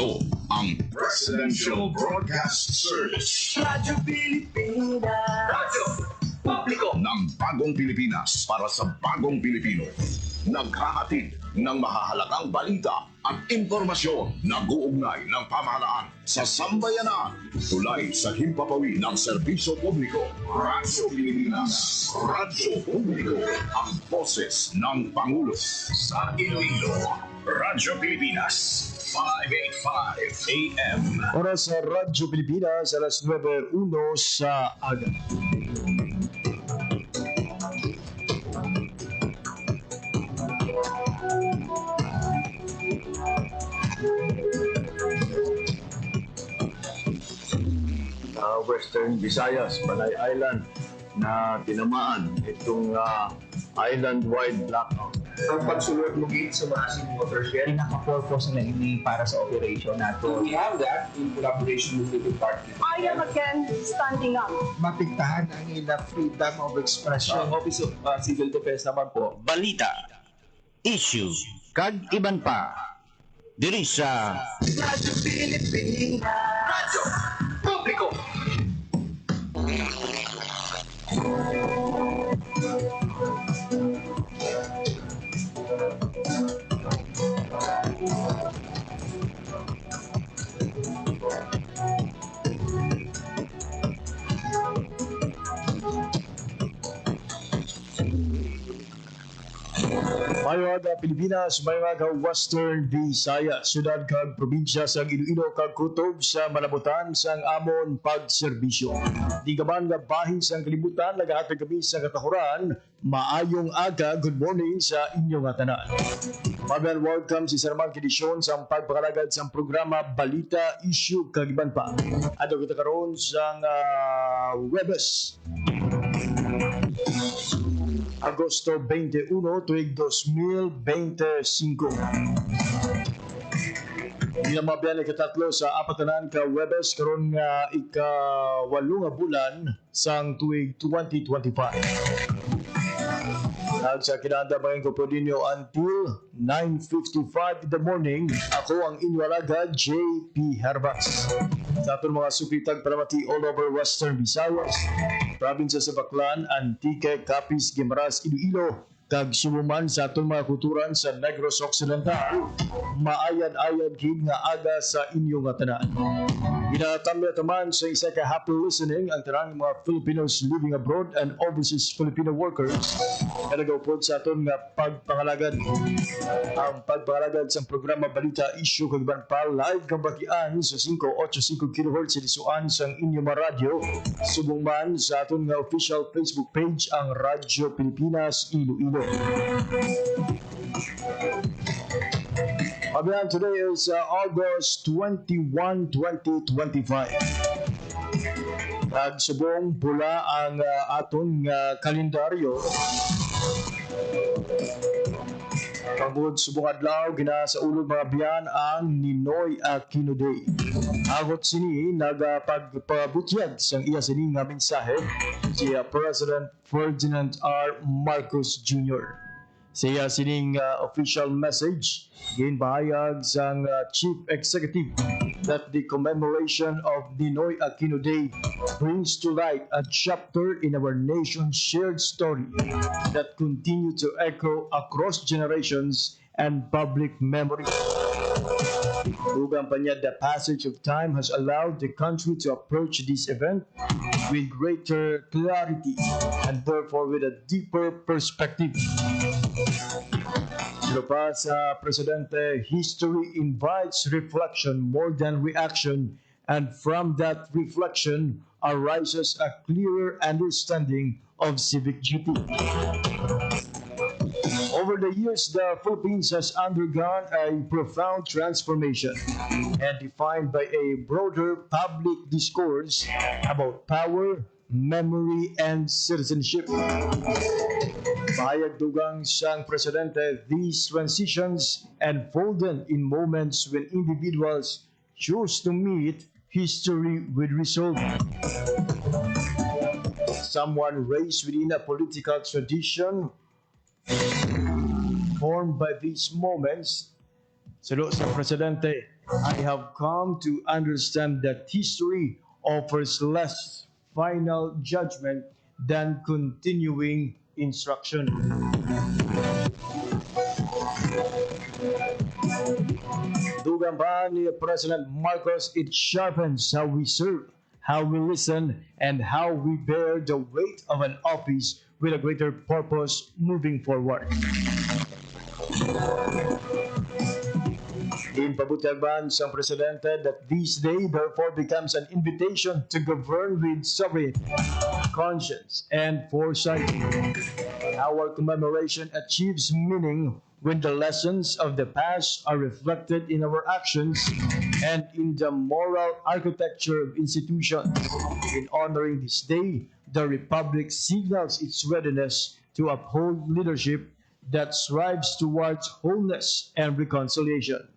Ito ang Presidential Broadcast Service. Radyo Pilipinas. Radyo Publiko ng Bagong Pilipinas para sa Bagong Pilipino. Naghahatid ng mahahalagang balita at impormasyon na guugnay ng pamahalaan sa sambayanan. Tulay sa himpapawi ng serbisyo publiko. Radyo Pilipinas. Radyo Publiko. Ang boses ng Pangulo sa Iloilo. Radyo Pilipinas. 585 AM. Oras sa Radyo Pilipinas, alas 9:01 sa aga. Western Visayas, Panay Island na tinamaan itong island-wide blackout. Ang pagsulod mo sa mga watershed. Pinaka-purpose na ini para sa operation nato. We have that in collaboration with the department. I am again standing up. Mapigtahan ang ilang freedom of expression. Ang Office of Civil Defense naman po, balita, issue, kag iban pa. Diri sa Radyo Pilipinas. Radyo Publiko. Mayong aga Pilipinas, mayong aga Western Visayas, syudad kag probinsya sa Iloilo kag kutob sa malabutan sang amon pagserbisyo. Di gaman nga bahin sang kalibutan, nagahatag kami sa katahuran, maayong aga, good morning sa inyong tanan. Magan welcome si Sir Mark Edisyon sa pagpakalagad sa programa Balita, Issue, kag iban pa. Ato kita karon sang Webes. Agosto 21, tuig 2025. Ginamabiyan ikatatlo sa apatanan ka Webes karon nga ika-8 nga bulan sang tuig 2025. Sa kinanda mga ko po ninyo until 9:55 in the morning. Ako ang inyong alaga, JP Herbas. Sa atong mga sukitag palamati all over Western Visayas, probinsya sa Baclan, Antique, Capiz, Guimaras, Iloilo, kag sumuman sa atong mga kulturan sa Negros Occidental, maayan-ayan kin nga aga sa inyong tanan. Ginatamya taman sa isa ka happy listening ang tanang mga Filipinos living abroad and overseas Filipino workers na nag-upload sa aton nga pagpangalagad. Ang pagpangalagad sa programa Balita, Issue, kag iban pa live kabakian sa 585 kHz silisuan sa inyong mga radyo. Subong man sa aton nga official Facebook page ang Radyo Pilipinas Iloilo. Abiyan, today is August 21, 2025. Nagsubong pula ang atong kalendaryo. Pagod subong adlaw, gina sa ulog mga biyan ang Ninoy Aquino Day. Agot sini, nagpagpabutyag sang iya sini nga mensahe si President Ferdinand R. Marcos Jr. Siya sining official message ginbahayag sang Chief Executive that the commemoration of Ninoy Aquino Day brings to light a chapter in our nation's shared story that continue to echo across generations and public memory. Dugang pa niya, the passage of time has allowed the country to approach this event with greater clarity and therefore with a deeper perspective. Pero pa sa Presidente, history invites reflection more than reaction, and from that reflection arises a clearer understanding of civic duty. Over the years, the Philippines has undergone a profound transformation and defined by a broader public discourse about power, memory, and citizenship. Pahayag dugang siyang Presidente, these transitions unfolded in moments when individuals choose to meet history with resolve. Someone raised within a political tradition formed by these moments, sulo sa Presidente, I have come to understand that history offers less final judgment than continuing instruction. Dugang pa ni President Marcos, it sharpens how we serve, how we listen, and how we bear the weight of an office with a greater purpose moving forward. Inpabutagban sa Presidente that this day therefore becomes an invitation to govern with sovereignty, conscience, and foresight. Our commemoration achieves meaning when the lessons of the past are reflected in our actions and in the moral architecture of institutions. In honoring this day, the Republic signals its readiness to uphold leadership that strives towards wholeness and reconciliation.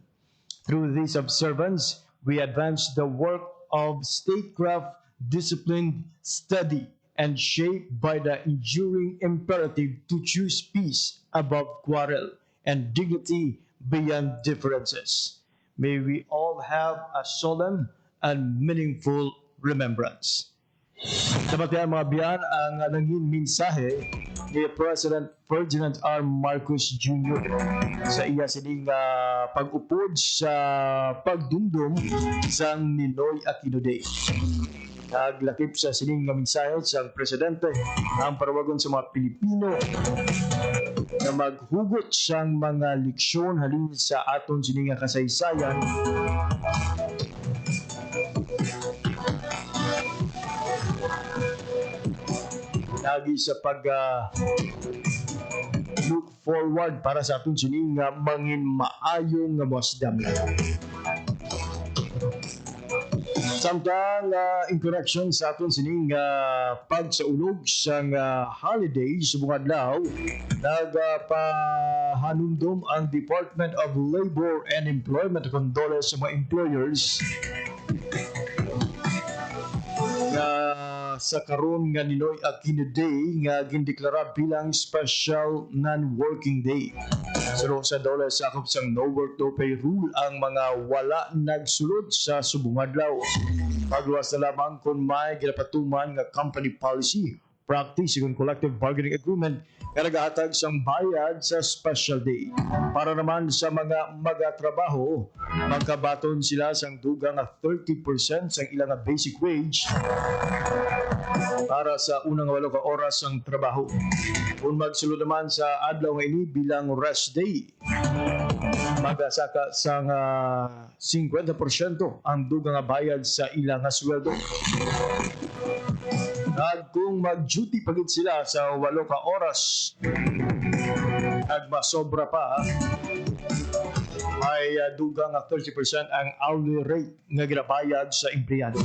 Through this observance, we advance the work of statecraft, disciplined, steady, and shaped by the enduring imperative to choose peace above quarrel and dignity beyond differences. May we all have a solemn and meaningful remembrance. Dapat yan mga biyan ang nanging mensahe ni President Ferdinand R. Marcos Jr. sa iya sining pag-upod sa pagdumdum sa Ninoy Aquino Day. Naglakip sa sining mensahe sa Presidente ang parawagon sa mga Pilipino na maghugot sang mga leksyon halin sa aton sining kasaysayan lagi sa pag look forward para sa aton sining mangin maayong masdam. Samtang in correction sa aton sining pagsaulog sang holidays sa bungadlaw, nagpahanumdum ang Department of Labor and Employment condolence sa mga employers nga sa karon nga Ninoy Aquino Day nga gindeklara bilang special non-working day. Sa dole sakop sang no work no pay rule ang mga wala nagsulod sa subong adlaw. Pagluwas na lamang kung may ginapatuman nga company policy, practice ug collective bargaining agreement nga nagahatag sang bayad sa special day. Para naman sa mga magatrabaho, magkabaton sila sang dugang 30% sang ilang basic wage para sa unang 8 ka oras ng trabaho. Kung magsulod naman sa adlaw nga ini bilang rest day, magasaka sang 50% ang dugang bayad sa ilang sweldo. At kung mag-duty pagid sila sa 8 ka oras at masobra pa, ay dugang 30% ang hourly rate nga ginabayad sa empleyado.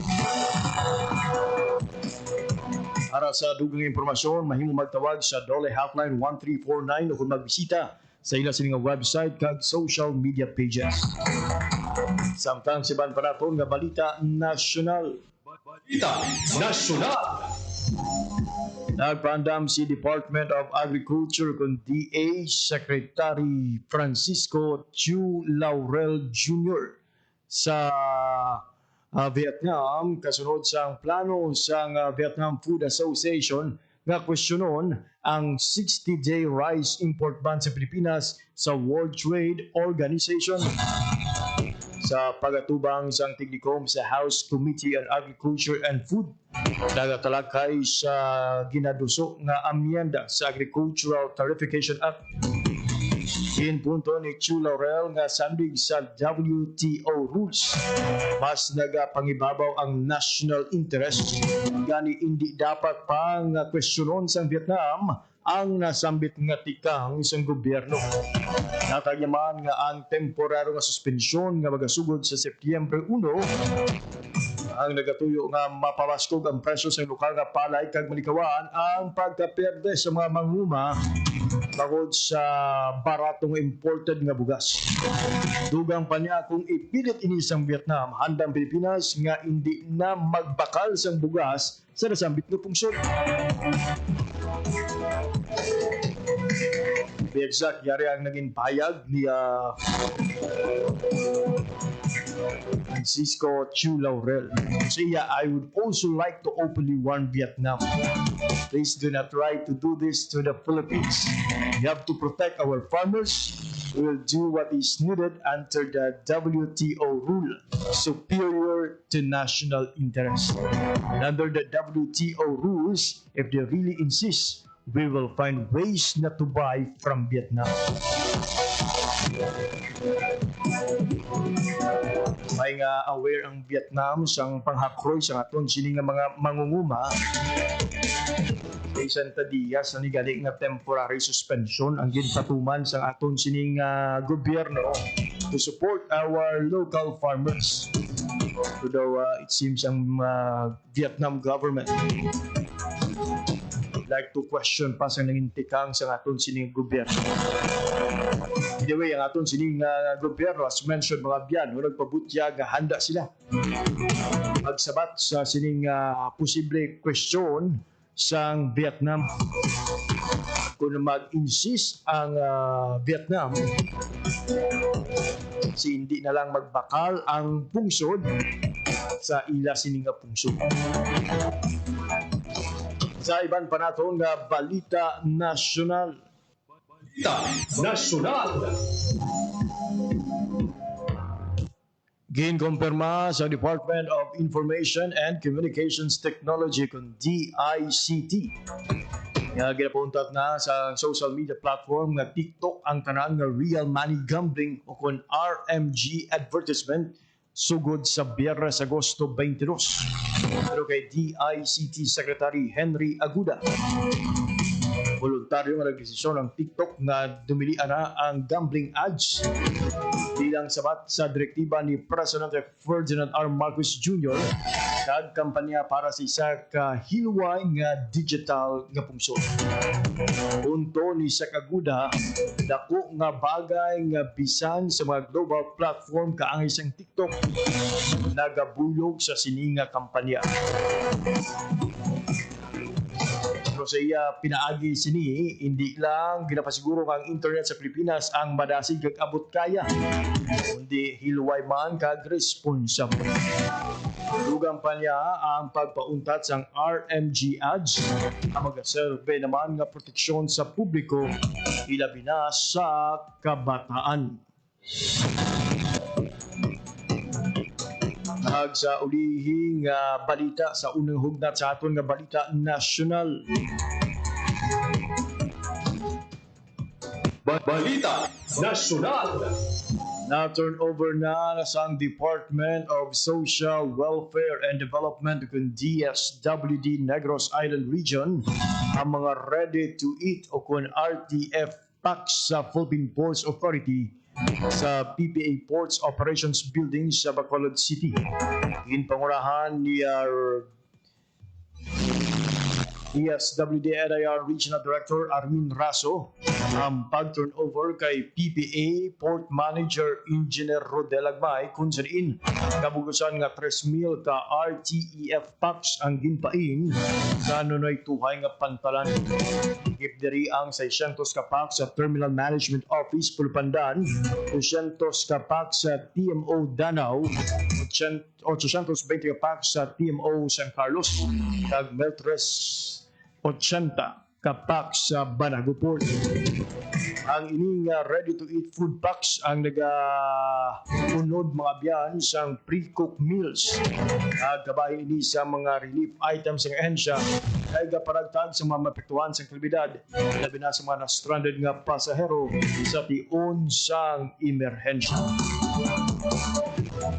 Para sa dugang impormasyon, mahimong magtawag sa Dole Hotline 1349 o kung magbisita sa ilang sining website kag social media pages. Samtang si Ban Paraton nga Balita Nasyonal. Balita Nasyonal! Nagpaandam si Department of Agriculture kung DA Secretary Francisco Chu Laurel Jr. sa Vietnam kasunod sa plano sa Vietnam Food Association nga kwestiyonon ang 60-day rice import ban sa Pilipinas sa World Trade Organization. Sa pagatubang sang tignikom sa House Committee on Agriculture and Food, nagatalakay sa ginaduso nga amyenda sa Agricultural Tarification Act. Punto ni Chu Laurel nga sandig sa WTO rules, mas nagapangibabaw ang national interest. Gani hindi dapat pang kwestiyonon sa Vietnam ang nasambit nga tikang isang gobyerno. Natagyaman nga ang temporaryo nga suspensyon nga magasugod sa Setyembre 1 ang nagatuyo nga mapawaskog ang presyo sa lokal nga palay kag malikawaan ang pagkaperde sa mga manguma bangod sa baratong imported nga bugas. Dugang pa niya kung ipilit ini sang Vietnam, handang Pilipinas nga hindi na magbakal sang bugas sa nasambit nga pungsod. Be exact, yari ang naging payag ni Francisco Chu Laurel. So yeah, I would also like to openly warn Vietnam. Please do not try to do this to the Philippines. We have to protect our farmers. We will do what is needed under the WTO rule, superior to national interest. And under the WTO rules, if they really insist, we will find ways not to buy from Vietnam. May nga aware ang Vietnam sang panghakroy sa aton sini nga mga mangunguma. Kaysan tadiya sa nigali nga temporary suspension ang ginpatuman sa aton sining gobyerno to support our local farmers. Although it seems ang Vietnam government like to question pa sa nangintikang sa aton sining gobyerno. Anyway, ang aton sining gobyerno, as mentioned mga biyan, nagpabutyag handa sila magsabat sa sining posible question sang Vietnam. Kung mag-insist ang Vietnam, hindi na lang magbakal ang pungsod sa ila sining pungsod. Sa iban pa naton nga balita nasyonal. Ginkumpirma sa Department of Information and Communications Technology kung DICT. Ginapuntat na sa social media platform nga TikTok ang tanan nga real money gambling o kung RMG advertisement sugod sa Biyernes, Agosto 22. Pero kay DICT Secretary Henry Aguda, voluntaryo nga nagdesisyon ng TikTok na dumilian na ang gambling ads bilang sabat sa direktiba ni Presidente Ferdinand R. Marcos Jr. kag kampanya para sa isa ka hilway nga digital nga pungsod. Punto ni Sec Aguda, dako nga bagay nga bisan sa mga global platform kaangay sang TikTok nagabuyog sa sininga kampanya. Pero sa iya pinaagi sini, hindi lang ginapasiguro ang internet sa Pilipinas ang madasig kag abot kaya, kundi hilway man kag responsable. Dugang pa niya ang pagpauntat sang RMG ads ang mag-serve naman nga proteksyon sa publiko, ilabi na sa kabataan. Sa ulihing balita sa unang hugnat sa aton nga balita nasyonal. Balita nasyonal. Na-turn over na sa Department of Social Welfare and Development kung DSWD Negros Island Region ang mga ready-to-eat o kung RTF packs sa Philippine Ports Authority sa PPA Ports Operations Building sa Bacolod City. Ginpangurahan ni DSWD NIR Regional Director Armin Raso ang pag-turnover kay PPA Port Manager Engineer Rodel Agmay kung saan kabugusan nga 3,000 ka RTEF packs ang ginpain sa nunoy tuhay nga pantalan. Gipdiri ang 600 ka packs sa Terminal Management Office Pulupandan, 200 ka packs sa TMO Danao, 820 ka packs sa TMO San Carlos, kag Meltres 80 ka packs sa Banago Port. Ang ining ready-to-eat food packs ang naga-unod mga biyan sa pre-cooked meals. Gabahin ini sa mga relief items ng ahensya ay gaparagtag sa mga mapektuhan sa kalidad, labi na sa mga na-stranded nga pasahero sa tion sang emerhensya.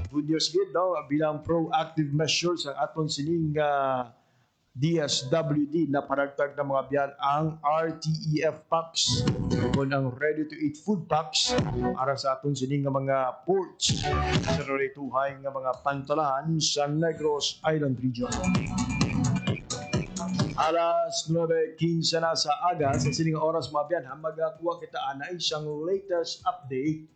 Good news gid daw bilang proactive measures ang aton sining DSWD na paragtag ng mga biyan ang RTEF packs o ang ready-to-eat food packs para sa aton sining mga ports sa rarituhay nga mga pantalan sa Negros Island Region. Alas 9:15 na sa aga sa sining oras mga biyan, magakuha kita anay isang latest update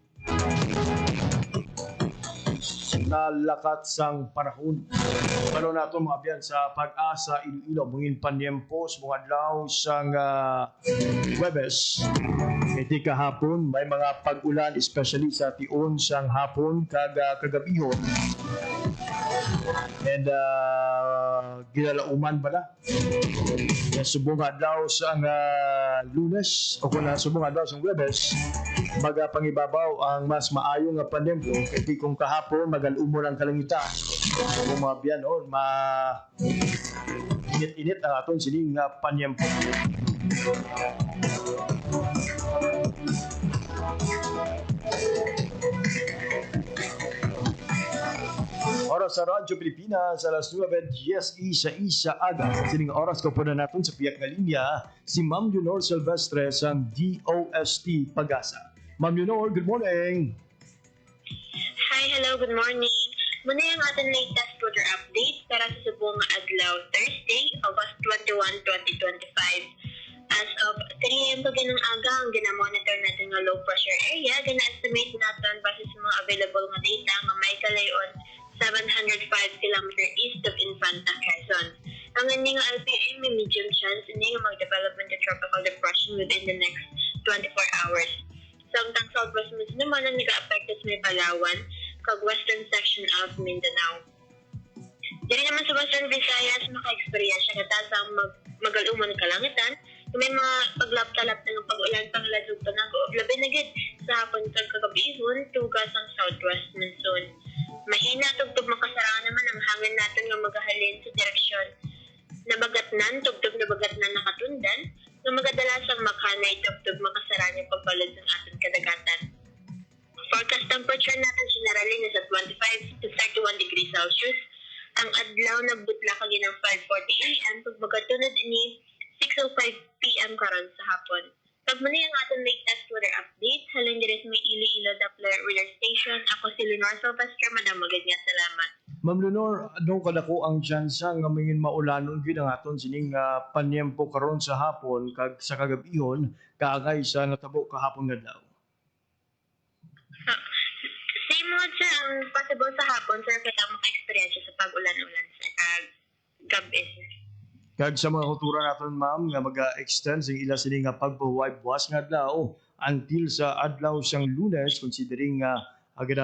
na lakat sang panahon. Palo nato mga biyan sa Pag-asa Iloilo mungin panyempo sa mga adlaw sang Huwebes. Iti kahapon may mga pag-ulan especially sa tion sang hapon kag kagabihon. And ginalauman pala. Subong adlaw sang Lunes o kung subong adlaw sang Huwebes magapangibabaw ang mas maayo nga pandempo kay kung kahapon magalumon ang kalangitan. Kung mga biyan init-init ang aton sining panyempo. Oras sa Radyo Pilipinas, alas 9:10 sa isa aga. Sining oras ko po na natin sa piyak na linya, si Ma'am Leonor Silvestre sang DOST Pag-asa. Ma'am Leonor, good morning. Hi, hello, good morning. Muna yung ating latest weather update para sa subong adlaw Thursday, August 21, 2025. As of 3 a.m. ng aga, ang ginamonitor natin ng low pressure area, gina-estimate natin base sa mga available nga data nga may kalayon 705 km east of Infanta, Quezon. Ang ining LPA may medium chance ini nga mag-development of tropical depression within the next 24 hours. Samtang southwest winds naman ang nag-affect sa may Palawan kag western section of Mindanao. Dili naman sa Western Visayas maka-experience ka sa magaluman kalangitan, may mga paglaptalap ng pag-ulan pang lasog pa ng labi na gid sa hapon kag kagabihon tugas ang southwest monsoon. Mahina tugtog makasarang naman ang hangin natin nga magahalin sa direksyon na bagatnan, tugtog na bagatnan nakatundan, na magadalasang makanay tugtog makasarang yung pagbalod ng ating kadagatan. Forecast temperature natin generally nasa 25 to 31 degrees Celsius. Ang adlaw na butla kagi ng 5:40 a.m. pag magatunod ini 6:05 p.m. karon sa hapon. Pag muna yung ating latest weather update, halin diri sa may Iloilo Doppler Weather Station. Ako si Leonor Silvestre, Madam Magandang salamat. Ma'am Leonor, anong kadako ang tsansa nga mingin maulanon gid ang aton sining panyempo karon sa hapon kag sa kagabihon kaagay sa natabo kahapon nga adlaw? Same mo sa ang possible sa hapon sir kita maka-experience sa pag-ulan-ulan sa gabi. Kag sa mga kultura naton ma'am nga mag-extend sing ila sini nga pagbuway buwas nga adlaw until sa adlaw siyang Lunes considering agad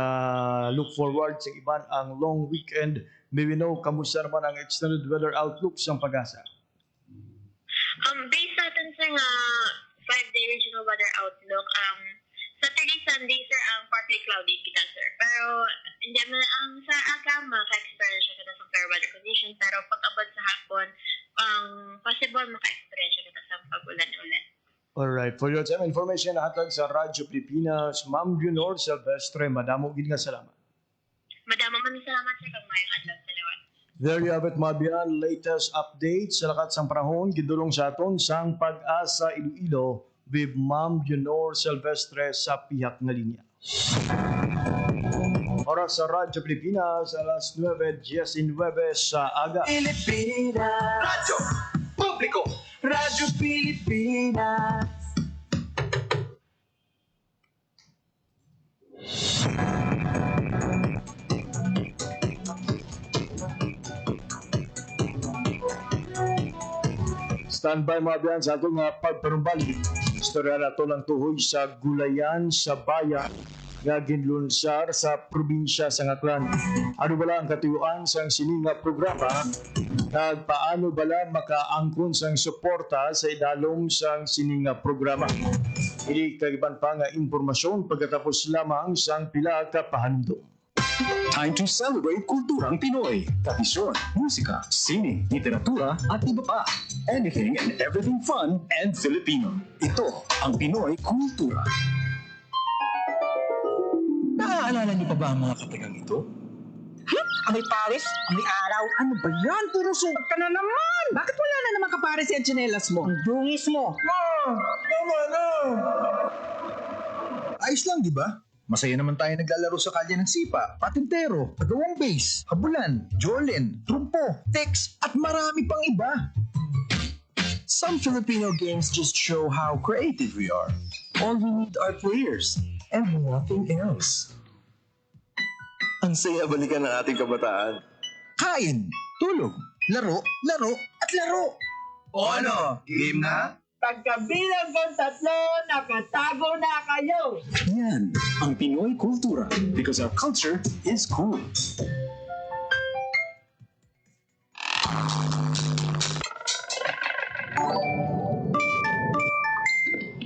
look forward sa iban ang long weekend. May we know kamusta naman ang extended weather outlook sa Pag-asa? Based natin sa 5-day regional weather outlook, Saturday, Sunday, sir, ang partly cloudy kita, sir. Pero, hindi man ang sa aga, maka-experience siya kita sa fair weather condition. Pero, pag-abot sa hapon, possible maka-experience siya kita sa pag-ulan-ulan. Alright, for your time information, hatag sa Radyo Pilipinas, Ma'am Leonor Silvestre, madamo gid nga salamat. Madamo man salamat, sir, kag mayong adlaw sa liwan. There you have it, mga biyan, latest updates sa lakat sang panahon, gidulong sa aton sang Pag-asa Iloilo with Ma'am Leonor Silvestre sa piyak na linya. Oras sa Radyo Pilipinas, alas 9:19 sa aga. Pilipinas. Radyo Publiko. Radyo Pilipinas. Standby mga biyan sa atong pagparumbali. Istorya na ito ng tuhoy sa gulayan sa bayan nga ginlunsar sa probinsya sa Aklan. Ano bala ang katuyuan sa sininga programa? Kag paano bala makaangkon sang suporta sa idalom sang sininga programa? Ili kagiban pa nga impormasyon pagkatapos lamang sang pila ka pahandom. Time to celebrate kulturang Pinoy. Tradisyon, musika, sining, literatura, at iba pa. Anything and everything fun and Filipino. Ito ang Pinoy Kultura. Naaalala niyo pa ba ang mga katagang ito? Amoy Paris, amoy araw. Ano ba yan? Puro sugat ka na naman. Bakit wala na naman kapares yung tsinelas mo? Ang dungis mo. Tama na! Ayos lang, di ba? Masaya naman tayo naglalaro sa kalye ng sipa, patintero, pagawang base, habulan, jolin, trumpo, text, at marami pang iba. Some Filipino games just show how creative we are. All we need are players and nothing else. Ang saya balikan ng ating kabataan. Kain, tulog, laro, laro, at laro. O ano, game na? Pagkabilang ng 3, nakatago na kayo. Yan ang Pinoy kultura because our culture is cool.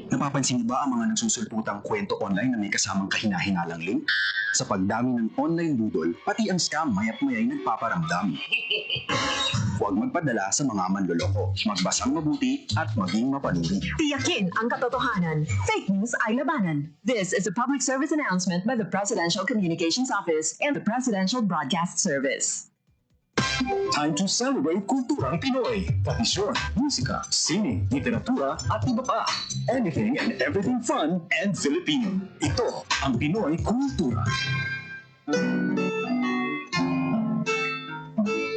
Napapansin niyo ba ang mga nagsusulputang kwento online na may kasamang kahina-hinalang link? Sa pagdami ng online doodle, pati ang scam maya't-maya'y nagpaparamdam. Huwag magpadala sa mga manloloko. Magbasang mabuti at maging mapanuri. Tiyakin ang katotohanan. Fake news ay labanan. This is a public service announcement by the Presidential Communications Office and the Presidential Broadcast Service. Time to celebrate kulturang Pinoy. Tradisyon, musika, sining, literatura, at iba pa. Anything and everything fun and Filipino. Ito ang Pinoy kultura.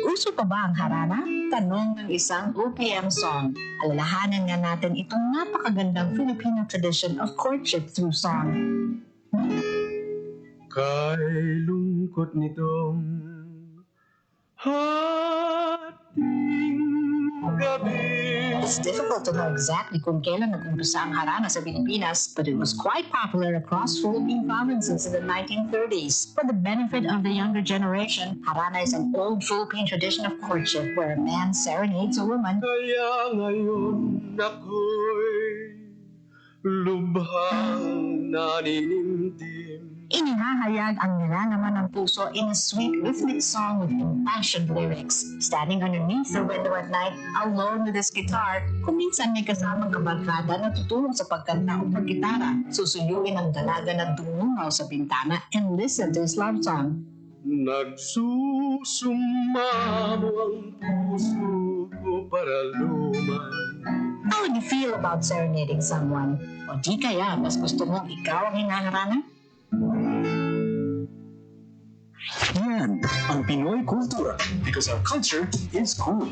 Uso pa ba ang harana? Tanong ng isang OPM song. Alalahanan nga natin itong napakagandang Filipino tradition of courtship through song. Kay lungkot nitong hating gabi. It's difficult to know exactly kung kailan nag-umpisa ang harana sa Pilipinas, but it was quite popular across Philippine provinces in the 1930s. For the benefit of the younger generation, harana is an old Philippine tradition of courtship where a man serenades a woman. Kaya ngayon ako'y lubhang naninimtim. Inihahayag ang nilalaman ng puso in a sweet rhythmic song with impassioned lyrics. Standing underneath the window at night, alone with his guitar, kung minsan may kasamang kabarkada na tutulong sa pagkanta o paggitara, susuyuin ang dalaga na dumungaw sa bintana and listen to his love song. Nagsusumamo ang puso ko para luman. How would you feel about serenading someone? O di kaya, mas gusto mong ikaw ang hinaharana? Yan ang Pinoy kultura because our culture is cool.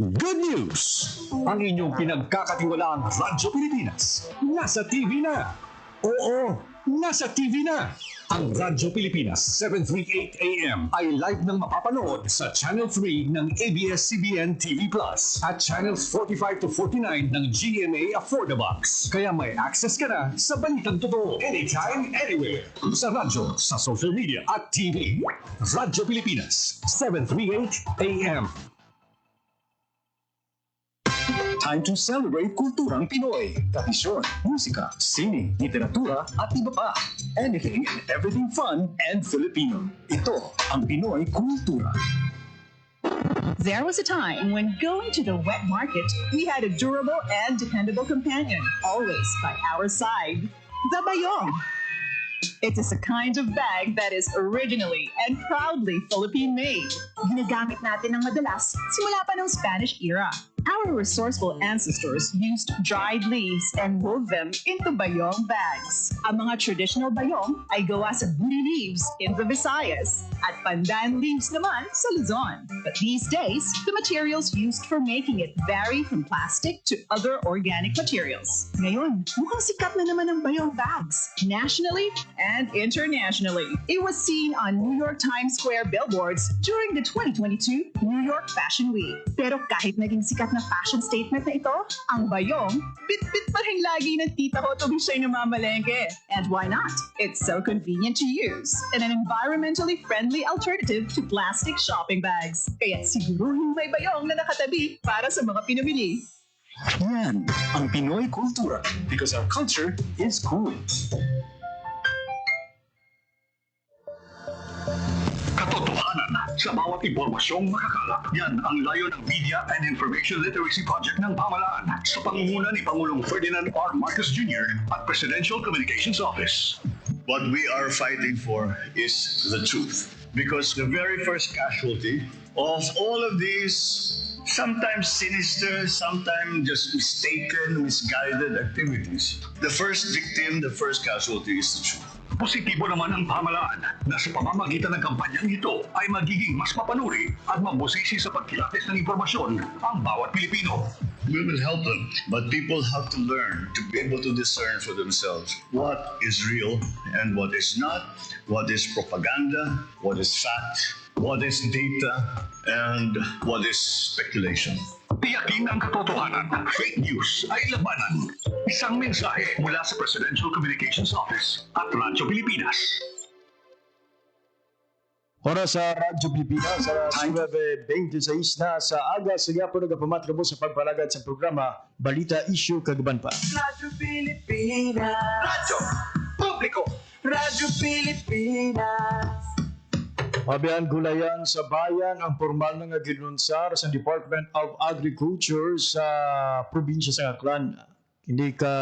Good news! Ang inyong pinagkakatiwalaang Radyo Pilipinas nasa TV na. Oo, nasa TV na. Ang Radyo Pilipinas 738 AM ay live nang mapapanood sa Channel 3 ng ABS-CBN TV Plus at Channels 45 to 49 ng GMA Affordabox. Kaya may access ka na sa balitang totoo anytime, anywhere. Sa radyo, sa social media at TV. Radyo Pilipinas 738 AM. Time to celebrate kulturang Pinoy. Tradisyon, musika, sining, literatura, at iba pa. Anything and everything fun and Filipino. Ito ang Pinoy kultura. There was a time when going to the wet market, we had a durable and dependable companion, always by our side. The bayong. It is a kind of bag that is originally and proudly Philippine-made. Ginagamit natin ng madalas simula pa ng Spanish era. Our resourceful ancestors used dried leaves and wove them into bayong bags. Ang mga traditional bayong ay gawa sa buri leaves in the Visayas at pandan leaves naman sa Luzon. But these days, the materials used for making it vary from plastic to other organic materials. Ngayon, mukhang sikat na naman ang bayong bags, nationally and internationally. It was seen on New York Times Square billboards during the 2022 New York Fashion Week. Pero kahit naging sikat na fashion statement na ito, ang bayong, bit-bit pa rin lagi ng tita ko tuwing siya'y namamalengke. And why not? It's so convenient to use and an environmentally friendly alternative to plastic shopping bags. Kaya siguruhin may bayong na nakatabi para sa mga pinamili. Yan ang Pinoy kultura because our culture is cool. Katotohanan sa bawat impormasyong makakala. Yan ang layo ng Media and Information Literacy Project ng pamahalaan sa pangunguna ni Pangulong Ferdinand R. Marcos Jr. at Presidential Communications Office. What we are fighting for is the truth. Because the very first casualty of all of these sometimes sinister, sometimes just mistaken, misguided activities, the first victim, the first casualty is the truth. Positibo naman ang pamahalaan na sa pamamagitan ng kampanyang ito ay magiging mas mapanuri at mabusisi sa pagkilatis ng impormasyon ang bawat Pilipino. We will help them, but people have to learn to be able to discern for themselves what is real and what is not, what is propaganda, what is fact, what is data, and what is speculation. Tiyakin ang katotohanan. Fake news ay labanan. Isang mensahe mula sa Presidential Communications Office at Radyo Pilipinas. Oras sa Radyo Pilipinas, alas 9:26 na sa aga. Sige po nagpamatri mo sa pagpalagad sa programa Balita Issue Kagaban pa. Radyo Pilipinas. Radyo Publiko. Radyo Pilipinas. Mabiyan gulayan sa bayan ang formal nga ginunsar sa Department of Agriculture sa probinsya sa Aklan. Hindi ka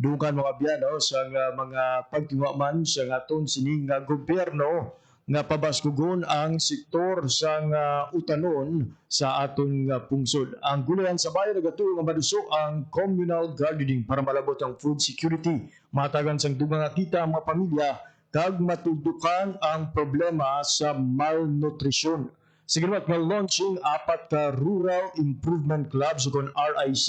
dukan mga biyan sa mga pagtiwaman sa aton sining gobyerno nga pabaskugon ang sektor sa utanon sa aton pungsod. Ang gulayan sa bayan nagatuo nga madusok ang communal gardening para malabot ang food security. Matagan sang dugang nga kita ang mga pamilya kag matudukan ang problema sa malnutrition. Sigimat nga launching apat ka Rural Improvement Clubs o kon RIC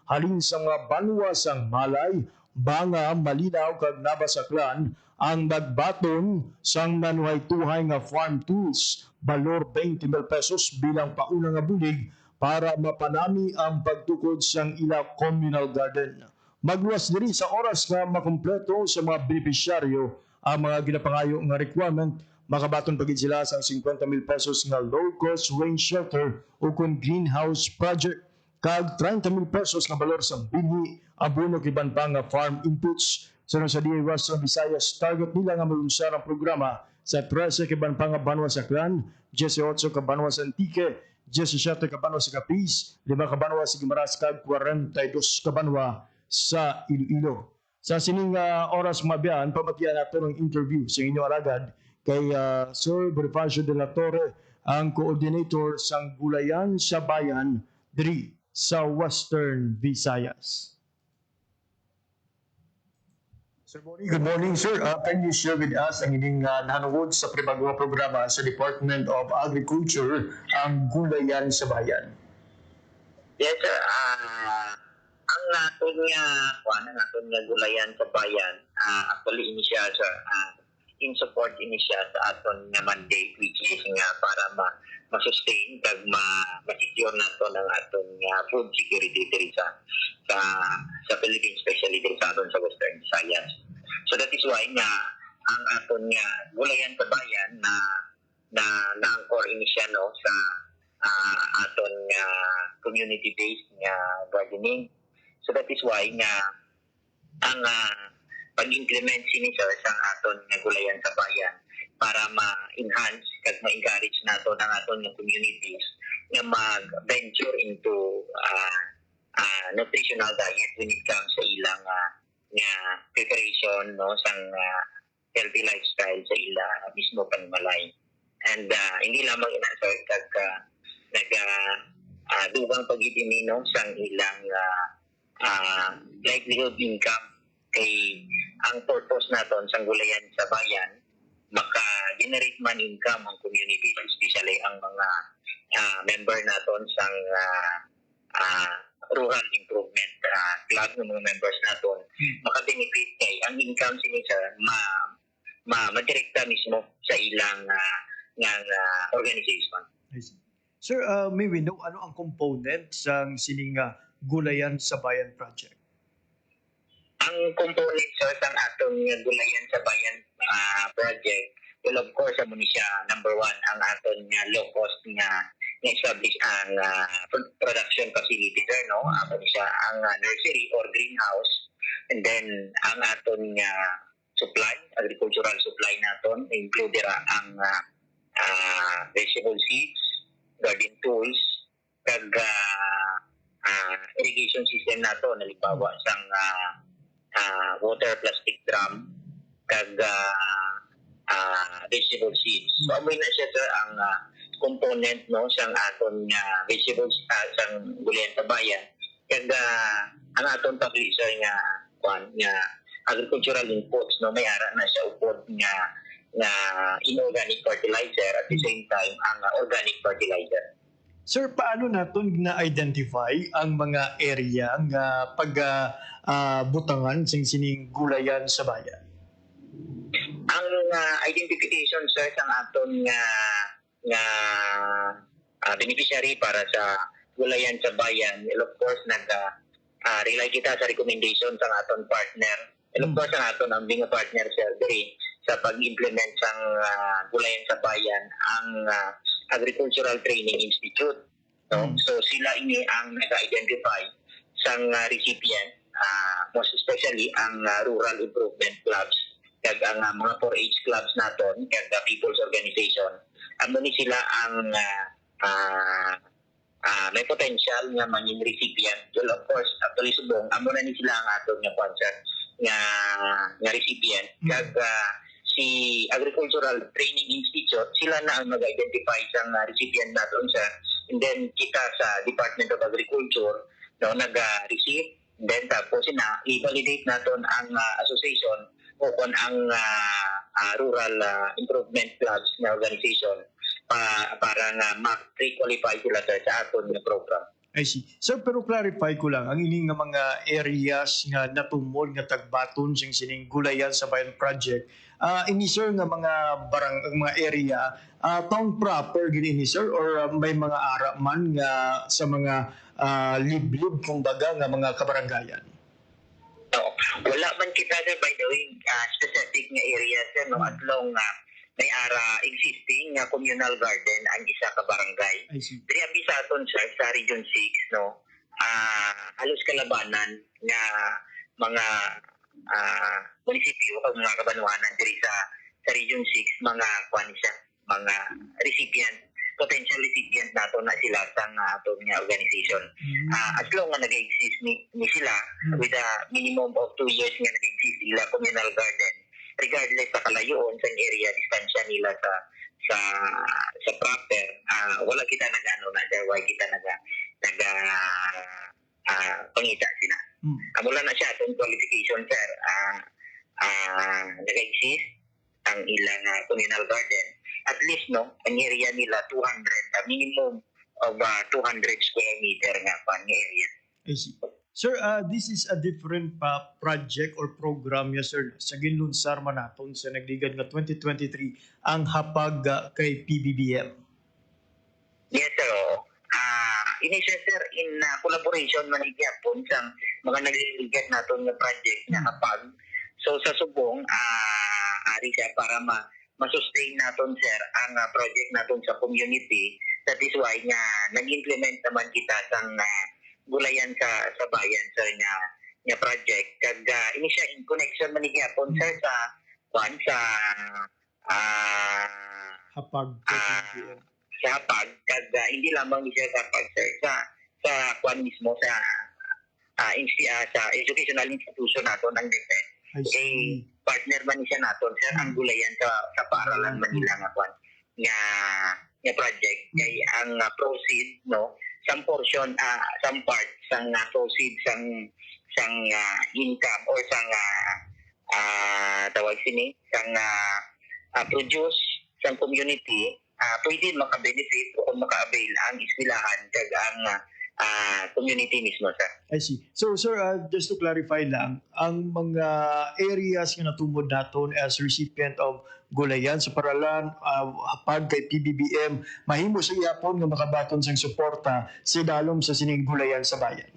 halin sa mga banwa sang Malay, Banga, Malinaw kag Nabasaklan ang nagbaton sang manuhay-tuhay nga farm tools balor 20,000 pesos bilang pauna nga bulig para mapanami ang pagtukod sang ila communal garden. Magluwas diri sa oras nga makumpleto sa mga benepisyaryo ang mga ginapangayo nga requirement. Makabaton pagid sila sa 50,000 pesos nga low-cost rain shelter o kung greenhouse project kag 30,000 pesos nga balor sa binhi abono kiban pa nga farm inputs. Sa DA Western Visayas, target nila nga malunsar ang programa sa 13 kiban pa nga banwa sa Aklan, 18 ka banwa sa Antique, 17 ka banwa sa Capiz, 5 ka banwa sa Guimaras kag 42 ka banwa sa Iloilo. Sa sining oras mabiyan, pamatian nato ng interview sa inyong alagad kay Sir Bonifacio de la Torre, ang coordinator sang Gulayan sa Bayan diri sa Western Visayas. Sir Bonnie, good morning, sir. Can you share with us ang inyong nahanungod sa pribagong programa sa Department of Agriculture, ang Gulayan sa Bayan? Yes, sir. Ang naton nga Gulayan sa Bayan, actually initial, sir, in support initial sa aton nga mandate, which is nga para ma-sustain kag ma-secure naton ang aton nga food security diri sa Philippines, especially diri sa aton sa Western Visayas. So that is why nga ang aton nga Gulayan sa Bayan na angkor initial sa aton nga community-based nga gardening. So that is why nga ang pag-implement sir sa aton nga Gulayan sa Bayan para ma-enhance kag ma-encourage nato ang aton nga communities nga mag-venture into nutritional diet when it comes sa ilang nga preparation sang healthy lifestyle sa ila mismo panimalay. And hindi lamang inasar kag dugang pagidini sang ilang livelihood income kay ang purpose naton sa Gulayan sa Bayan maka-generate man income ang community, especially ang mga member naton sang rural improvement club ng mga members naton maka-benefit kay ang income sila ma-direkta mismo sa ilang organization. Sir, may we know ano ang component sang sining Gulayan sa Bayan project? Ang component sir sa atong Gulayan sa Bayan project, well of course amo ni siya number one ang aton nga low cost nga establish ang production facility sir, no? Amo ni siya ang nursery or greenhouse, and then ang aton nga supply, agricultural supply naton include ang vegetable seeds, garden tools, kag irrigation system nato halimbawa sang water plastic drum kag vegetable seeds. So amoy na siya sir ang component no sang aton nga vegetables sang Gulayan sa Bayan kag ang aton publisher nga agricultural inputs no may ara na siya upod nga inorganic fertilizer at the same time ang organic fertilizer. Sir, paano naton na-identify ang mga area nga butangan sing sining gulayan sa bayan? Ang identification sir sa aton nga beneficiary para sa gulayan sa bayan, and of course rely kita sa recommendation sa aton partner. And of course ang aton ang mga partner sir diri sa pag-implement sang gulayan sa bayan ang Agricultural Training Institute. No? So sila ini ang nag-identify sang recipient, most especially ang rural improvement clubs kag ang mga 4-H clubs naton kag people's organization. Amo ni sila ang may potential nga maging recipient. Well, of course, actually subong amo na ni sila ang aton nga sponsor nga recipient kag si Agricultural Training Institute, sila na ang mag-identify sa recipient naton sa, and then kita sa Department of Agriculture nag-receive, then tapos i-validate naton ang association o kung ang rural improvement clubs na organization para nga ma-pre-qualify sila sa aton nga program. I see. Sir, pero clarify ko lang, ang ining nga mga areas nga natumod nga tagbaton sing sining gulayan sa bayan project, ini sir nga mga mga area, town proper gid ini sir, or may mga ara man nga sa mga liblib kumbaga nga mga kabarangayan? No, wala man kita sir by the way specific nga areas sir, no, at long may ara existing nga communal garden ang isa ka barangay. Diri ang bisaton sir sa Region 6 no. Halos kalabanan nga mga munisipyo o mga kabanuanan diri sa Region 6 mga kuan siya, mga recipient, potential recipient nato na sila sa aton nga organization. As long nga nag-exist ni sila with a minimum of 2 years nga nag-exist sila communal garden, regardless sa kalayuan sa area, distansya nila sa proper, wala kita nag-ano na sir, wala kita pangita sila. Mula na siya itong qualification sir, nag-exist ang ilang communal garden. At least no, ang area nila 200, minimum of 200 square meter nga pa ang area. I see. Sir, this is a different project or program ya sir sa ginlunsar man naton sa nagdigad nga 2023 ang hapag kay PBBM. Yes sir. Initial sir in collaboration man gyapon sa mga nagliligad naton nga project nga hapag. So sa subong ari siya para ma-sustain naton sir ang project naton sa community. That is why nga nag-implement naman kita sang gulayan sa bayan sir nga project kag ini siya in connection man gyapon sir sa hapag sa hapag kag hindi lamang siya sa hapag sir sa kwan mismo sa educational institution naton ang DepEd. Partner man siya naton sir ang gulayan sa paaralan Manila nga kwan nga project kay ang proceed no some portion some part sang proceed sang income or sang tawag sini sang produce sang community pwede maka-benefit o maka-avail ang eskwelahan kag ang community mismo sir. I see. So sir, just to clarify lang, ang mga areas nga natumod naton as recipient of gulayan sa paralan hapag kay PBBM, mahimo sa iyapon nga makabaton sang suporta sa dalom sa sining gulayan sa bayan.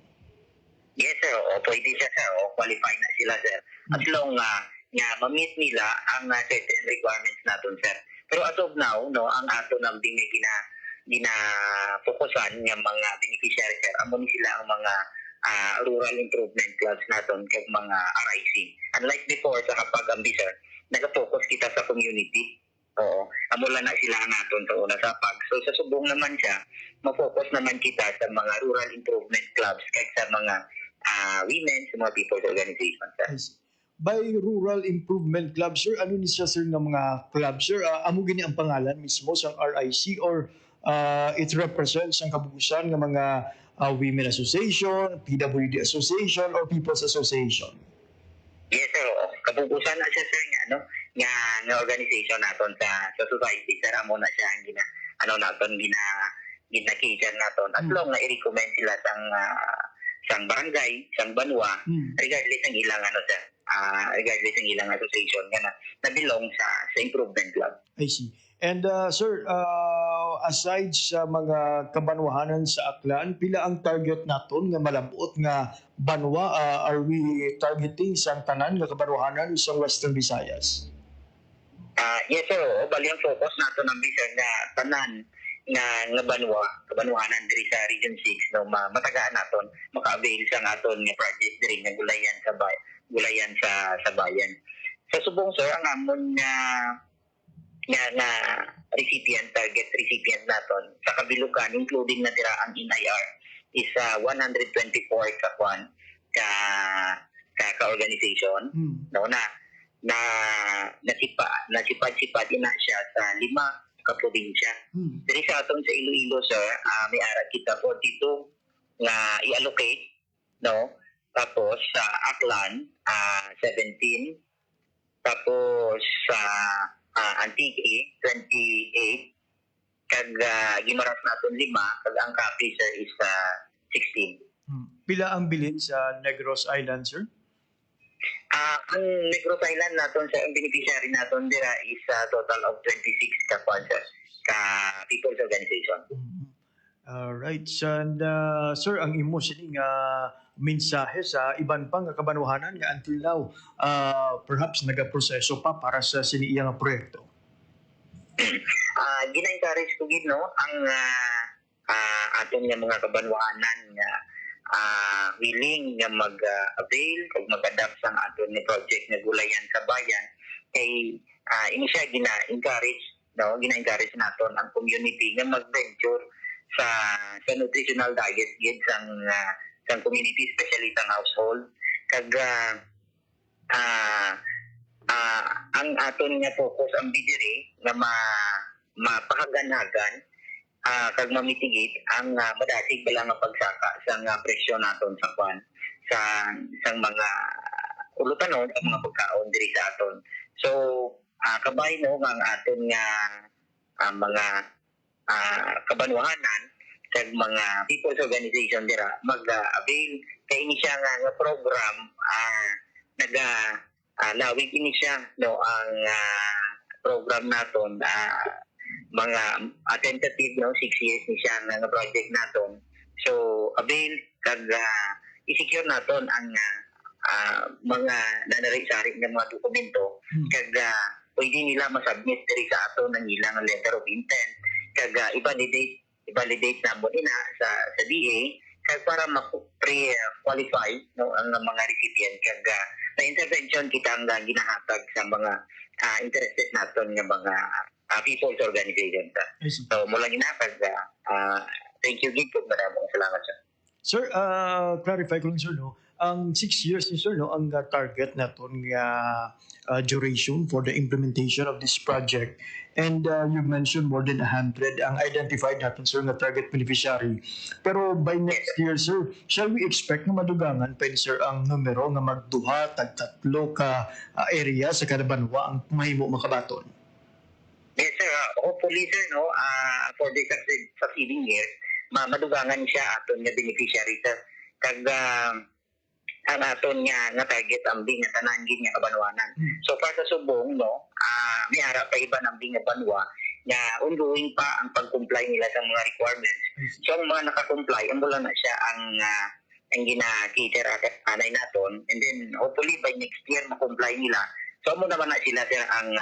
Yes sir, pwede siya sir, qualify na sila sir. As long nga ma-meet nila ang certain requirements naton sir. Pero as of now, no, ang ato nang gina-focusan nga mga beneficiary sir, amo ni sila ang mga rural improvement clubs naton kag mga RIC. Unlike before sa kapag-ambi sir, nag-focus kita sa community. Oo. Amula na sila naton sa una sa pag. So sa subong naman siya, ma-focus naman kita sa mga rural improvement clubs kag sa mga women, sa mga people's organizations sir. By Rural Improvement Club, sir, ano ni siya sir ng mga club, sir? Amo gini ang pangalan mismo sa RIC or it represents ang kabuusan ng mga Women Association, PWD Association, or People's Association? Yes sir, kabuusan na siya sir nga organization naton sa society sir, amo na siya ang naton ginakitan naton as long na i-recommend sila sang barangay, sang banwa, regardless ng ilang regardless ng ilang association na belong sa improvement club. I see. And sir, aside sa mga kabanwahanan sa Aklan, pila ang target naton nga malabot nga banwa? Are we targeting sang tanan nga kabanwahanan sa Western Visayas? Yes sir, bali ang focus nato ng bisan nga tanan nga kabanwahanan diri sa Region 6 no matagaan naton maka-avail sa aton nga project diri nga gulayan sa bayan. Sa subong sir ang amon nga target recipient naton sa kabilugan including na dira ang NIR is 124 ka organization no na nasipad-sipad na siya sa 5 ka probinsya. Diri sa aton sa Iloilo sir, may ara kita 42 nga i-allocate no. Tapos sa Aklan 17, tapos sa Antique 28, kag Guimaras naton 5, kag ang Capiz sir is 16. Pila ang bilin sa Negros Island, sir? Ang Negros Island naton sa ang beneficiary naton dira is total of 26 ka people's organization. Alright. And sir, ang imo sining mensahe sa iban pang kabanwahanan nga until now perhaps nagaproseso pa para sa siniyang proyekto? Gina-encourage ko gid no ang aton nga mga kabanwahanan nga willing nga mag-avail o mag-adapt sa aton ni project nga gulayan sa bayan kay ini siya gina-encourage gina-encourage naton ang community nga mag-venture sa nutritional diet gid sang community, especially sang household. Kag ang aton nga focus ang bidiri nga mapahaganagan kag mamitigate ang madasig bala nga pagsaka sang presyo naton sang mga ulutanon ang mga pagkaon diri sa aton. So kabay no nga ang aton nga mga kabanwahanan kag mga people's organization dira mag-avail kay ini siya nga program lawig ini siya no ang program naton mga tentative 6 years ni siya nga project naton. So avail kag i-secure naton ang mga nanari-sari nga mga dokumento kag pwede nila masubmit diri sa aton ng ilang letter of intent kag i-validate na mo ina sa DA kag para ma-pre-qualify no ang mga recipient kag na intervention kita ang ginahatag sa mga interested naton nga mga people's organization. So mula ginatag thank you gid kung maraming salamat sir. Sir, clarify ko lang sir no, ang 6 years ni sir no ang target naton nga duration for the implementation of this project. And you mentioned more than 100 ang identified natin sir nga target beneficiary. Pero by next year sir, shall we expect na madugangan pa sir ang numero nga magduha tag-tatlo ka area sa kada banwa ang mahimo makabaton? Yes sir, hopefully sir no for the succeeding years madugangan siya aton nga beneficiary sir. Kag ang aton nga target ang nga tanan gid nga kabanwanan. So para sa subong no, may ara pa iba ng nga banwa nga ongoing pa ang pag-comply nila sa mga requirements. So ang mga naka-comply, ambula na siya ang gina-cater at anay naton, and then hopefully by next year ma-comply nila. So mo naman na sila sir ang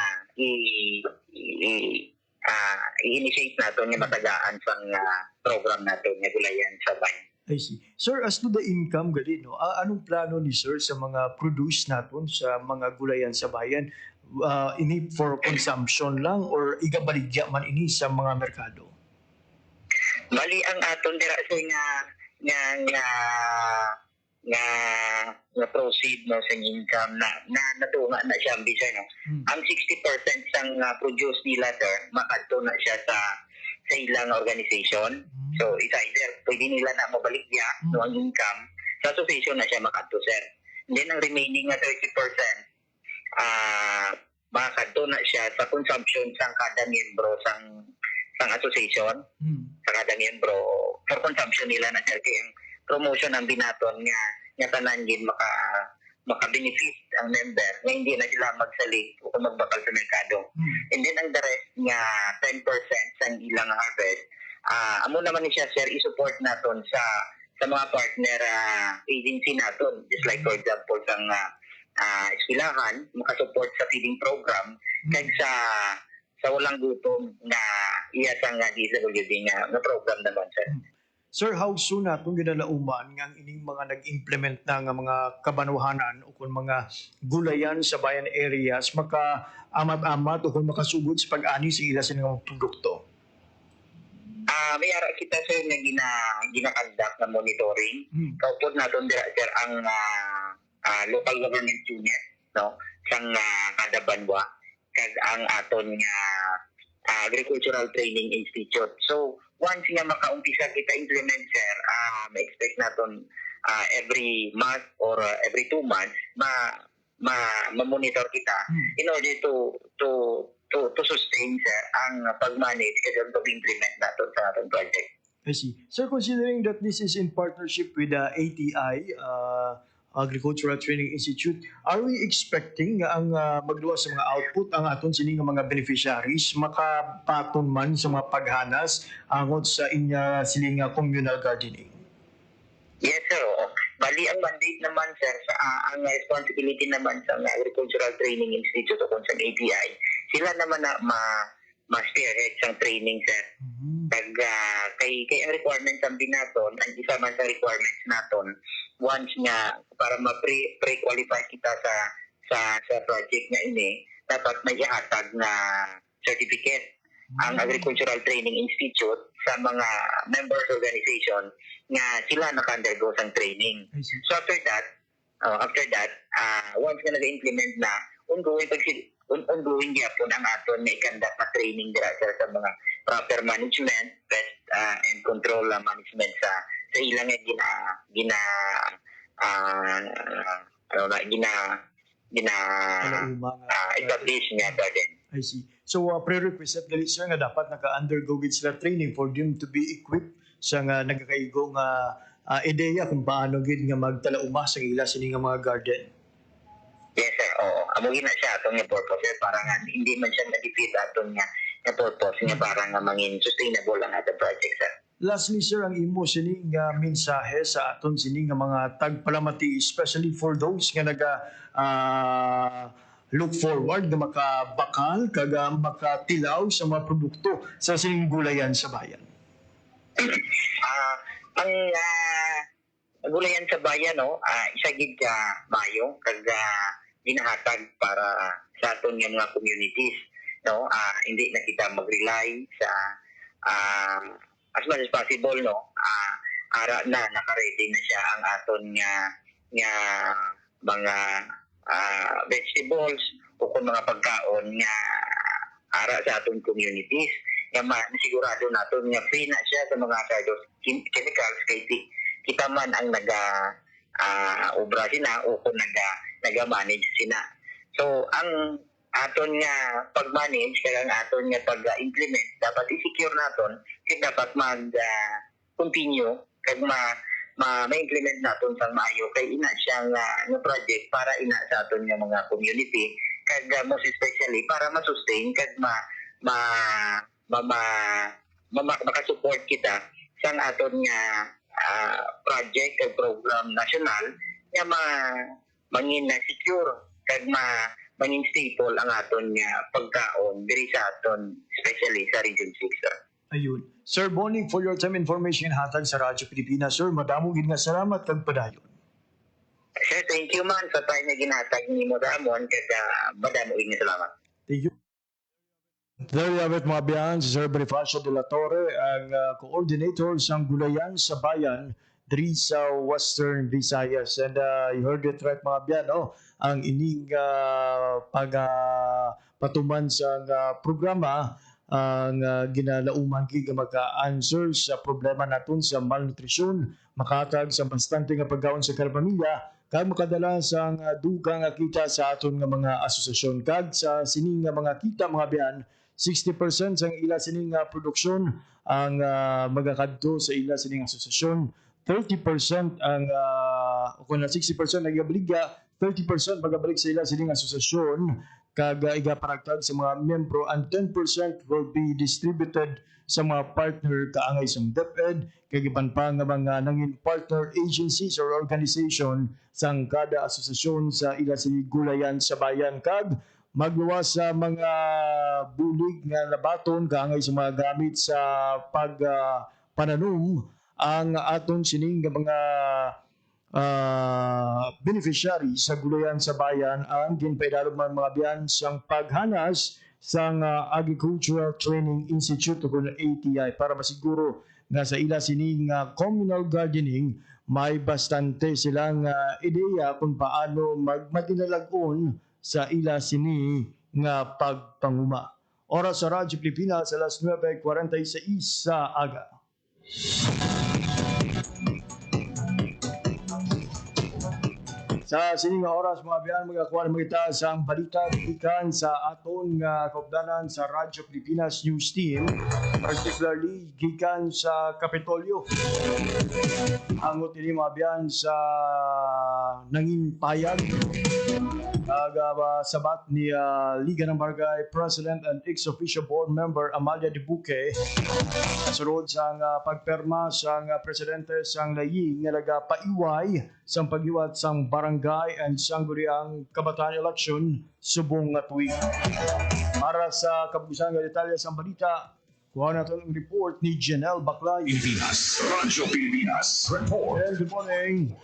i-initiate naton nga matagaan sang program naton nga gulayan sa bayan. I see. Sir, as to the income gali no, anong plano ni sir sa mga produce naton sa mga gulayan sa bayan? Ini for consumption lang or igabaligya man ini sa mga merkado? Bali ang aton dira sa nga proceed no sa income na natunga na siya bisa no. Ang 60% sang produce nila sir makadto na siya sa ilang organization. So it's either pwede nila na mabaligya no ang income sa association na siya makadto sir. And then ang remaining na 30% makadto na siya sa consumption sang kada miyembro sang association sa kada miyembro for consumption nila na sir kay ang promotion ang binaton nga tanan gid maka-benefit ang member nga hindi na sila magsalig o magbakal sa merkado. And then ang the rest nga 10% sa ilang harvest, amo naman ni siya sir i-support naton sa mga partner agency naton. Just like for example sang eskwelahan, makasupport sa feeding program kag sa walang gutom na iya sang DSWD nga program naman sir. Sir, how soon na itong ginalauman nga ining mga nag-implement na nga mga kabanuhanan o kung mga gulayan sa bayan areas maka-amat-amat o kung makasugod sa pag-ani sa ila sa mga produkto? May ara kita sir nga gina-conduct na monitoring. Kaupod naton dira sir ang local government unit no sang kada banwa kag ang aton nga Agricultural Training Institute. So once nga makaumpisa kita implement sir, ma-expect naton every month or every 2 months ma-monitor kita in order to sustain sir ang pag-manage kasi ang pag-implement natin sa ating project. I see. Sir, considering that this is in partnership with the ATI, Agricultural Training Institute, are we expecting nga ang magluwas sa mga output ang aton sini nga mga beneficiaries makapaton man sa mga paghanas angon sa inya siling communal gardening? Yes sir. Bali ang mandate naman sir sa ang responsibility naman sa Agricultural Training Institute o kung sa ATI, sila naman na ma-spearhead sang training sir. Kay ang requirements ang binaton, ang isa man sa requirements naton, once nga para ma-pre-qualify kita sa project nga ini, dapat may ihatag na certificate ang Agricultural Training Institute sa mga members organization nga sila naka-undergo sang training. So after that, once nga nag-implement na, ongoing yapon ang aton na ikandak na training dira sa mga proper management, pest and control management sa ilang establish nga garden. I see. So prerequisite gali sir nga dapat naka-undergo gid sila training for them to be equipped sa nga nagakaigo nga ideya kung paano gid nga magtalauma sa ila sini nga mga garden. Yes sir, oo. Amuhin na siya atong nga purpose sir, para nga hindi man siya na-defeat atong nga purpose nga para nga mangin sustainable ang ating project sir. Lastly sir, ang imo sini nga mensahe sa aton sini nga mga tagpalamati, especially for those nga naga look forward na makabakal kag makatilaw sa mga produkto sa sining gulayan sa bayan. Ang gulayan sa bayan isa gid ka mayo kag ginahatag para sa aton nga mga communities no. Hindi na kita mag-rely sa as much as possible ara na naka-ready na siya ang aton nga mga vegetables o kung mga pagkaon nga ara sa aton communities nga masigurado naton nga free na siya sa mga hazardous chemicals kay kita man ang obra sina o kung naga-manage sina. So ang aton nga pag-manage kaya ang aton nga pag-implement dapat i-secure naton kaya dapat mag-continue kag ma-implement naton sa maayo kay ina siya nga project para ina sa aton nga mga community kag most especially para ma-sustain kag makasupport kita sa aton nga project kag program national nga mangin na secure kag mangin staple ang aton nga pagkaon diri sa aton especially sa Region 6 sir. Ayun. Sir Boning, for your time information hatag sa Radyo Pilipinas. Sir, madamo gid nga salamat kag padayon. Sir, thank you man sa time na ginatag ni mo damon kag madamo gid nga salamat. Thank you. There you have it mga biyan, si Sir Bonifacio de la Torre, ang coordinator sa gulayan sa bayan diri sa Western Visayas. And you heard it right mga biyan, ang ining patuman sa programa ang ginalauman kay maka-answer sa problema naton sa malnutrisyon, makatag sa bastante nga pagkaon sa kada pamilya, kag makadala sa dugang nga kita sa aton nga mga asosasyon kag sa sining nga mga kita mga biyan 60% sa ila sining produksyon ang magakadto sa ila sining asosasyon. 30% ang kung na 60% nagabaliga, 30% magabalik sa ila sining asosasyon kag igaparagtag sa mga miyembro, and 10% will be distributed sa mga partner kaangay sa DepEd kag iban pa nga mga nangin partner agencies or organization sang kada asosasyon sa ila sining gulayan sa bayan, kag magluwas sa mga bulig nga labaton kaangay sa mga gamit sa pananom ang aton sining mga beneficiary sa gulayan sa bayan ang ginpaidalog man mga biyan sang paghanas sang Agricultural Training Institute o ATI para masiguro nga sa ila sining communal gardening may bastante silang ideya kung paano magmadinalagon sa ila sini nga pagpanguma. Oras sa Radyo Pilipinas alas 9:46 sa aga. Sa sining oras mga biyan magakuha na magita sa balita ikan sa aton nga kaupdanan sa Radyo Pilipinas News Team, particularly gikan sa Kapitolyo. Hangot ini mga biyan sa nangin payag sabat ni Liga ng Barangay President and ex-official board member Amalia Dibuque sunod sa pagperma sang presidente sang laying nga nagapaiway sang paghiwat sang barangay and sangguniang kabataan election subong nga tuig. Para sa kabugusan nga detalye sa balita, kuha na ito ng report ni Janelle Baclay. Pilipinas, Radyo Pilipinas, report. And good morning.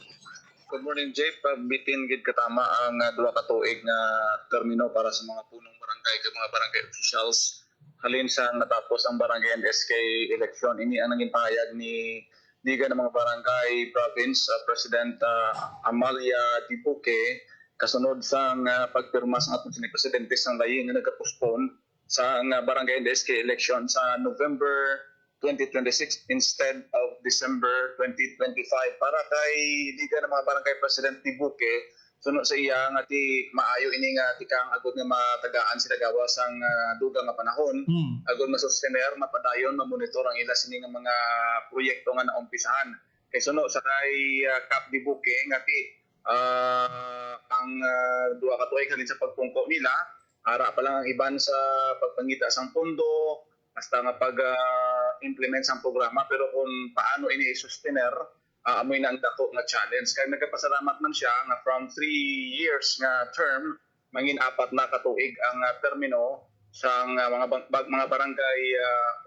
Good morning, Jeff. Bitin gid katama ang duha ka tuig nga termino para sa mga punong barangay kag mga barangay officials. Halin sa natapos ang barangay and SK election, ini ang naging pahayag ni Liga ng mga Barangay Province President Amalia Dibuque kasunod sa pagpirma sa atong sini presidente sang laying nga nagka-postpone sa barangay and SK election sa November 2026 instead of December 2025 para kay Liga ng mga Barangay President Dibuque sunod sa iya nga ti maayo ini nga tikang agud nga matagaan sila gawas ang dugang nga panahon agud masustener mapadayon mamonitor ang ila sini nga mga proyekto nga naumpisahan kay sunod sa kay Cap Dibuque nga ti ang duha ka tuig halin sa pagpungko nila ara pa lang ang iban sa pagpangita sang pondo basta nga pag-implement sa programa pero kung paano ini i-sustainer amoy na ang dako nga challenge kaya nagapasalamat man siya nga from 3 years nga term mangin 4 na katuig ang termino sa mga barangay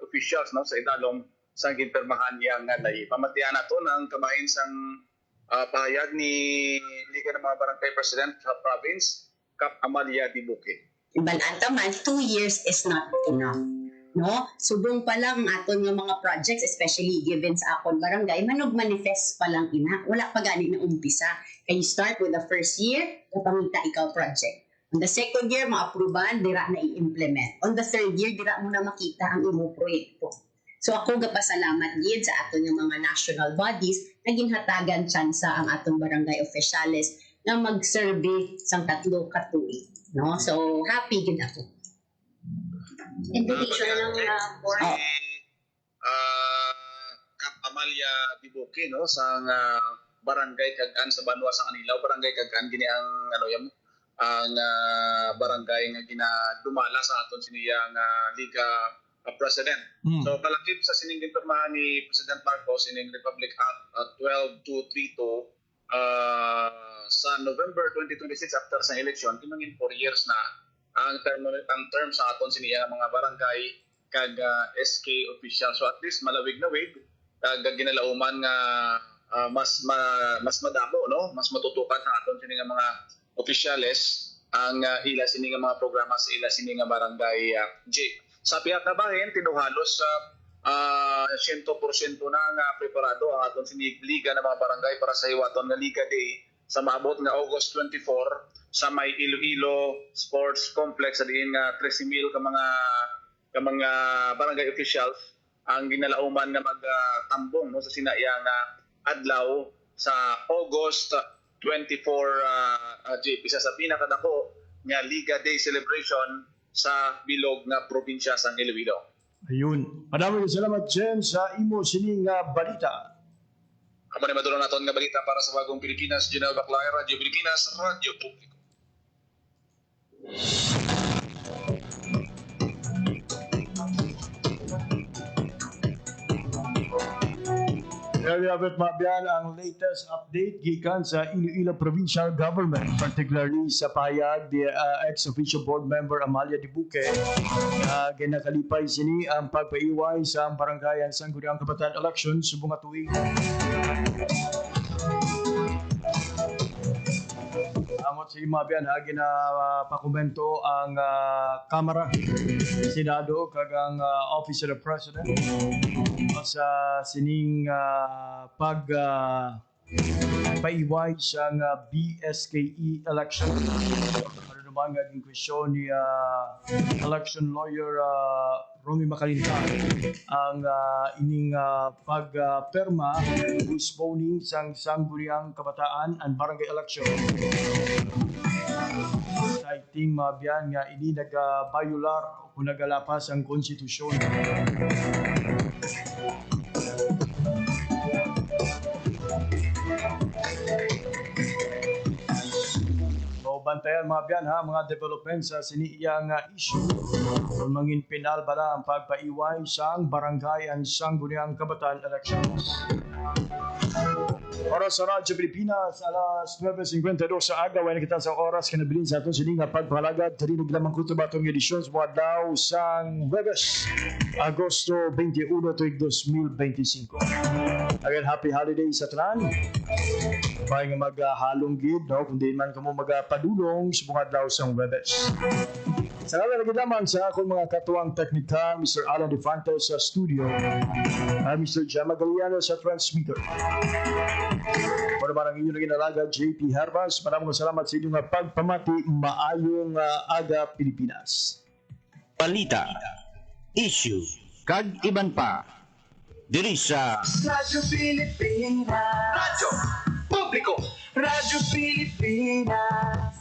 officials no sa idalom sa ginpermahan niya nga lay pamatian nato ng kamahin sang pahayag ni Liga ng mga Barangay President sa province Cap Amalia Dibuque. Bananta man 2 years is not enough. No? Subong pa lang aton nga mga projects, especially given sa akon barangay, manog manifest pa lang ina. Wala pa gani na umpisa. Can you start with the first year, kapangita ikaw project. On the second year, ma-approval, dira na i-implement. On the third year, dira mo na makita ang imong proyekto. So ako gapasalamat gid sa aton nga mga national bodies na ginhatagan tsansa ang atong barangay officials na mag-survey sang 3 ka tuig. No? So happy gid ako. Invitation na lang board. Cap Amalia Dibuque no sa barangay Kagan sa Banwa sa Anilaw, barangay Kagan gini ang ang barangay nga ginadumala sa aton siniyang Liga President. So kalakip sa sining ginpermahan ni President Marcos sining Republic Act 12232 sa November 2026 after sa election kimangin 4 years na ang term sa aton siniya mga barangay kag SK official. So at least malawig-lawig kag ginalauman nga mas madamo no, mas matutukan sa aton sini nga mga opisyales ang ila sini nga mga programa sa ila sini nga barangay J. Sa pihat na bahin tinuhalos 100% na nga preparado ang aton sini Liga ng mga barangay para sa hiwaton nga Liga Day sa maabot nga August 24 sa may Iloilo Sports Complex sa diin nga 13,000 ka mga barangay officials ang ginalauman nga magtambong no sa sinayang adlaw sa August 24 JP sa pinakadako nga Liga Day celebration sa bilog na probinsya sa Iloilo. Ayun. Maraming salamat, Jen, sa imo sining balita. Amo na madulong naton nga balita para sa Bagong Pilipinas, General Baclay, Radyo Pilipinas, Radyo Publiko. Area of Mabian ang latest update gikan sa Iloilo Provincial Government, particularly sa payag di ex-official board member Amalia Dibuque na ginakalipay sini ang pagpaiway sa barangayan sa Sangguniang Kabataan Election subong tuig. Amot si Mabian pakomento ang Kamara, Senado kag ang Office of the President sa sining paiway sa BSKE election. Ano naman nga yung question ni election lawyer Romy Macalinta ang ining pagperma postponing sang Sangguniang Kabataan and Barangay Election. Citing Mabian nga ini nag-violar o nagalapas ang konstitusyon. Bantayan Mabian ha mga development sa siniyang issue kung mangin pinal bala ang pagpaiway sang barangay ang Sangguniang Kabataan elections. Oras sa Radyo Pilipinas, alas 9:52 sa agaw ay nakita sa oras kinabilin sa atong sining pagpalagad tarinig lamang kuto batong edisyon sa mga daw sang Webes, Agosto 21, 2025. Again, happy holidays sa tanan. May nga maghalong gid, no? Kundi man kamo magapadulong sa mga daw sang Webes. Sa ngalan na naman sa akong mga katuwang teknika, Mr. Alan Defantes sa studio, Mr. Gemma Galiano sa transmitter. O naman ang inyong ginalaga, JP Herbas. Maraming salamat sa inyong pagpamati. Maayong aga Pilipinas. Balita, issue, kag iban pa. Diri sa Radyo Pilipinas. Radyo Publiko. Radyo Pilipinas.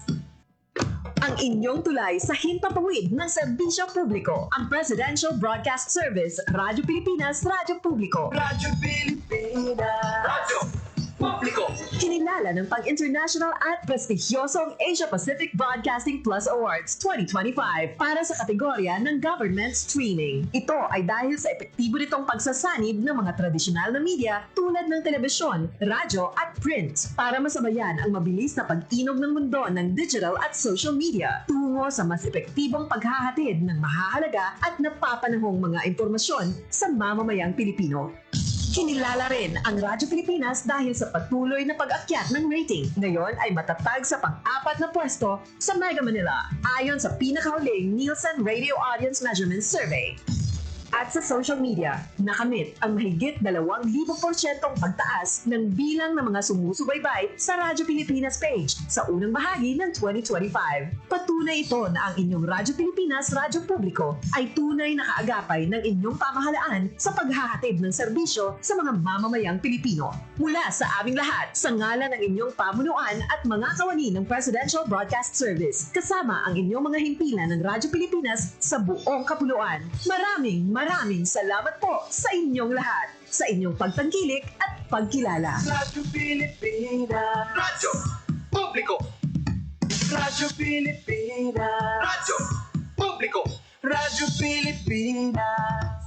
Ang inyong tulay sa himpapawid ng serbisyo publiko. Ang Presidential Broadcast Service, Radyo Pilipinas, Radyo Publiko. Radyo Pilipinas. Radyo Publiko. Kinilala ng pang-international at prestigyosong Asia Pacific Broadcasting Plus Awards 2025 para sa kategorya ng Government Streaming. Ito ay dahil sa epektibo nitong pagsasanib ng mga tradisyonal na media tulad ng telebisyon, radyo at print para masabayan ang mabilis na pag-inog ng mundo ng digital at social media tungo sa mas epektibong paghahatid ng mahahalaga at napapanahong mga impormasyon sa mamamayang Pilipino. Kinilala rin ang Radyo Pilipinas dahil sa patuloy na pag-akyat ng rating. Ngayon ay matatag sa pang-4 na pwesto sa Mega Manila ayon sa pinakahuling Nielsen Radio Audience Measurement Survey. At sa social media, nakamit ang mahigit 2,000% pagtaas ng bilang ng mga sumusubaybay sa Radyo Pilipinas page sa unang bahagi ng 2025. Patunay ito na ang inyong Radyo Pilipinas Radyo Publiko ay tunay na kaagapay ng inyong pamahalaan sa paghahatid ng serbisyo sa mga mamamayang Pilipino. Mula sa aming lahat, sa ngalan ng inyong pamunuan at mga kawani ng Presidential Broadcast Service, kasama ang inyong mga himpilan ng Radyo Pilipinas sa buong kapuluan. Maraming salamat po sa inyong lahat, sa inyong pagtangkilik at pagkilala. Radyo Pilipinas. Radyo Publiko. Radyo Pilipinas. Radyo Publiko. Radyo Pilipinas.